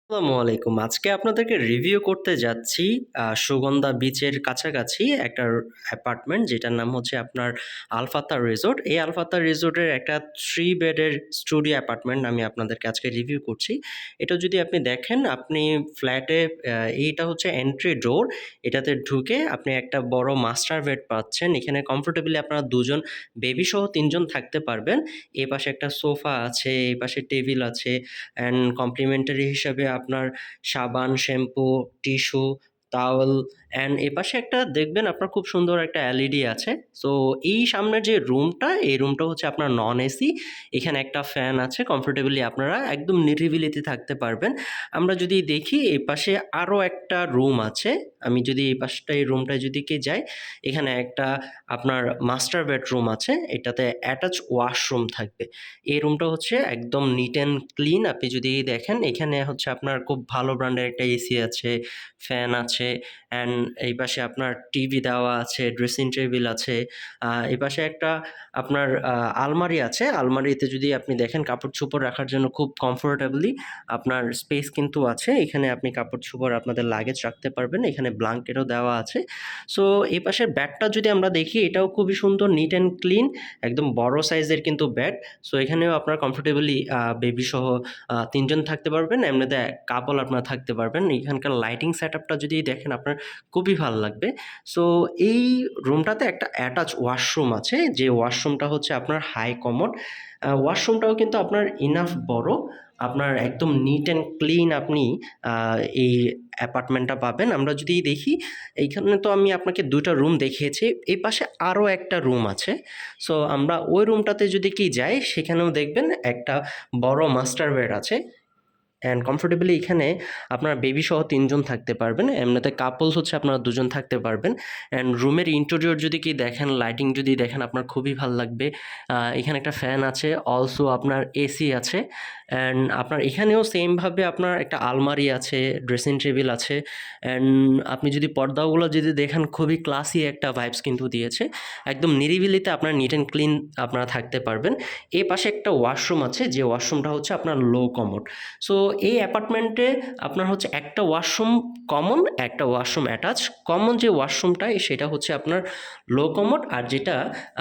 আসসালামু আলাইকুম। আজকে আপনাদেরকে রিভিউ করতে যাচ্ছি সুগন্ধা বিচের কাছাকাছি একটা অ্যাপার্টমেন্ট যেটার নাম হচ্ছে আপনার আলফাতা রিসোর্ট। এই আলফাতা রিসোর্টের একটা 3 বেডের স্টুডিও অ্যাপার্টমেন্ট আমি আপনাদেরকে আজকে রিভিউ করছি। এটা যদি আপনি দেখেন আপনি ফ্ল্যাটে এইটা হচ্ছে এন্ট্রি ডোর। এটাতে ঢুকে আপনি একটা বড় মাস্টার বেড পাচ্ছেন। এখানে কমফোর্টেবলি আপনারা ২ জন বেবি সহ ৩ জন থাকতে পারবেন। এপাশে একটা সোফা আছে, এপাশে টেবিল আছে। অ্যান্ড কমপ্লিমেন্টারি হিসাবে আপনার সাবান, শ্যাম্পু, টিস্যু, টাওয়েল অ্যান্ড এপাশে একটা দেখবেন আপনার খুব সুন্দর একটা এলইডি আছে। সো এই সামনের যে রুমটা, এই রুমটা হচ্ছে আপনার নন এসি। এখানে একটা ফ্যান আছে। কমফোর্টেবলি আপনারা একদম নিরিবিলিতে থাকতে পারবেন। আমরা যদি দেখি এপাশে আরও একটা রুম আছে। আমি যদি এই পাশটা এই রুমটায় যদি যাই, এখানে একটা আপনার মাস্টার বেডরুম আছে। এটাতে অ্যাটাচ ওয়াশরুম থাকবে। এই রুমটা হচ্ছে একদম নিট অ্যান্ড ক্লিন। আপনি যদি দেখেন এখানে হচ্ছে আপনার খুব ভালো ব্র্যান্ডের একটা এসি আছে, ফ্যান আছে অ্যান্ড এই পাশে আপনার টিভি দেওয়া আছে, ড্রেসিং টেবিল আছে। এই পাশে একটা আপনার আলমারি আছে। আলমারিতে যদি আপনি দেখেন কাপড়-চোপড় রাখার জন্য খুব কমফোর্টেবলি আপনার স্পেস কিন্তু আছে। এখানে আপনি কাপড়-চোপড় আপনাদের লাগেজ রাখতে পারবেন। এখানে ব্ল্যাঙ্কেটও দেওয়া আছে। সো এই পাশের বেডটা যদি আমরা দেখি এটাও খুবই সুন্দর, নিট অ্যান্ড ক্লিন, একদম বড় সাইজের কিন্তু বেড। সো এখানেও আপনার কমফোর্টেবলি বেবি সহ ৩ জন থাকতে পারবেন। এমনিতে কাপল আপনারা থাকতে পারবেন। এখানকার লাইটিং সেটআপটা যদি দেখেন আপনার খুবই ভাল লাগবে। সো এই রুমটাতে একটা অ্যাটাচ ওয়াশরুম আছে, যে ওয়াশরুমটা হচ্ছে আপনার হাই কমোড। ওয়াশরুমটাও কিন্তু আপনার ইনাফ বড়। আপনার একদম নিট অ্যান্ড ক্লিন আপনি এই অ্যাপার্টমেন্টটা পাবেন। আমরা যদি দেখি এইখানে তো আমি আপনাকে ২ টা রুম দেখিয়েছি। এই পাশে আরও একটা রুম আছে। সো আমরা ওই রুমটাতে যদি যাই সেখানেও দেখবেন একটা বড় মাস্টার বেড আছে। অ্যান্ড কমফোর্টেবলি এখানে আপনার বেবি সহ ৩ জন থাকতে পারবেন। এমনিতে কাপলস হচ্ছে আপনারা ২ জন থাকতে পারবেন। অ্যান্ড রুমের ইন্টেরিয়র যদি দেখেন, লাইটিং যদি দেখেন আপনার খুবই ভাল লাগবে। এখানে একটা ফ্যান আছে, অলসো আপনার এসি আছে। অ্যান্ড আপনার এখানেও সেমভাবে আপনার একটা আলমারি আছে, ড্রেসিং টেবিল আছে। অ্যান্ড আপনি যদি পর্দাগুলো যদি দেখেন খুবই ক্লাসি একটা ভাইবস কিন্তু দিয়েছে। একদম নিরিবিলিতে আপনার নিট অ্যান্ড ক্লিন আপনারা থাকতে পারবেন। এ পাশে একটা ওয়াশরুম আছে, যে ওয়াশরুমটা হচ্ছে আপনার লো কমোড। সো এই অ্যাপার্টমেন্টে আপনার হচ্ছে একটা ওয়াশরুম কমন, একটা ওয়াশরুম অ্যাটাচ। কমন যে ওয়াশরুমটা সেটা হচ্ছে আপনার লো কমোড, আর যেটা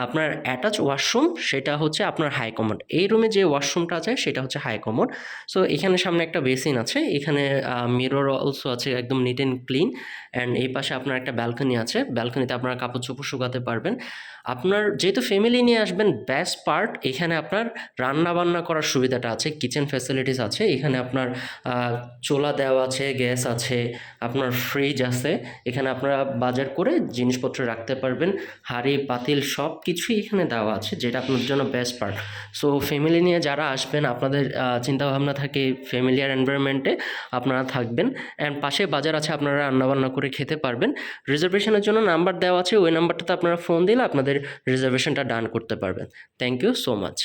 আপনার অ্যাটাচ ওয়াশরুম সেটা হচ্ছে আপনার হাই কমোড। এই রুমে যে ওয়াশরুমটা আছে সেটা হচ্ছে হাই কমোড। সো এখানে সামনে একটা বেসিন আছে, এখানে মিরর অলসো আছে, একদম নিট অ্যান্ড ক্লিন। অ্যান্ড এই পাশে আপনার একটা ব্যালকনি আছে, ব্যালকনিতে আপনারা কাপড় চোপড় শুকাতে পারবেন। আপনার যেহেতু ফ্যামিলি নিয়ে আসবেন, বেস্ট পার্ট এখানে আপনার রান্না বান্না করার সুবিধাটা আছে, কিচেন ফ্যাসিলিটিস আছে। এখানে আপনার চুলা দেওয়া আছে, গ্যাস আছে, আপনার ফ্রিজ আছে। এখানে আপনারা বাজার করে জিনিসপত্র রাখতে পারবেন। হাঁড়ি পাতিল সব কিছুই এখানে দেওয়া আছে, যেটা আপনার জন্য বেস্ট পার্ট। সো ফ্যামিলি নিয়ে যারা আসবেন, আপনাদের চিন্তাভাবনা থাকে ফ্যামিলিয়ার এনভায়রনমেন্টে আপনারা থাকবেন। অ্যান্ড পাশে বাজার আছে, আপনারা রান্নাবান্না করে খেতে পারবেন। রিজার্ভেশনের জন্য নাম্বার দেওয়া আছে, ওই নাম্বারটাতে আপনারা ফোন দিলে আপনাদের রিজার্ভেশনটা ডান করতে পারবেন। Thank you so much.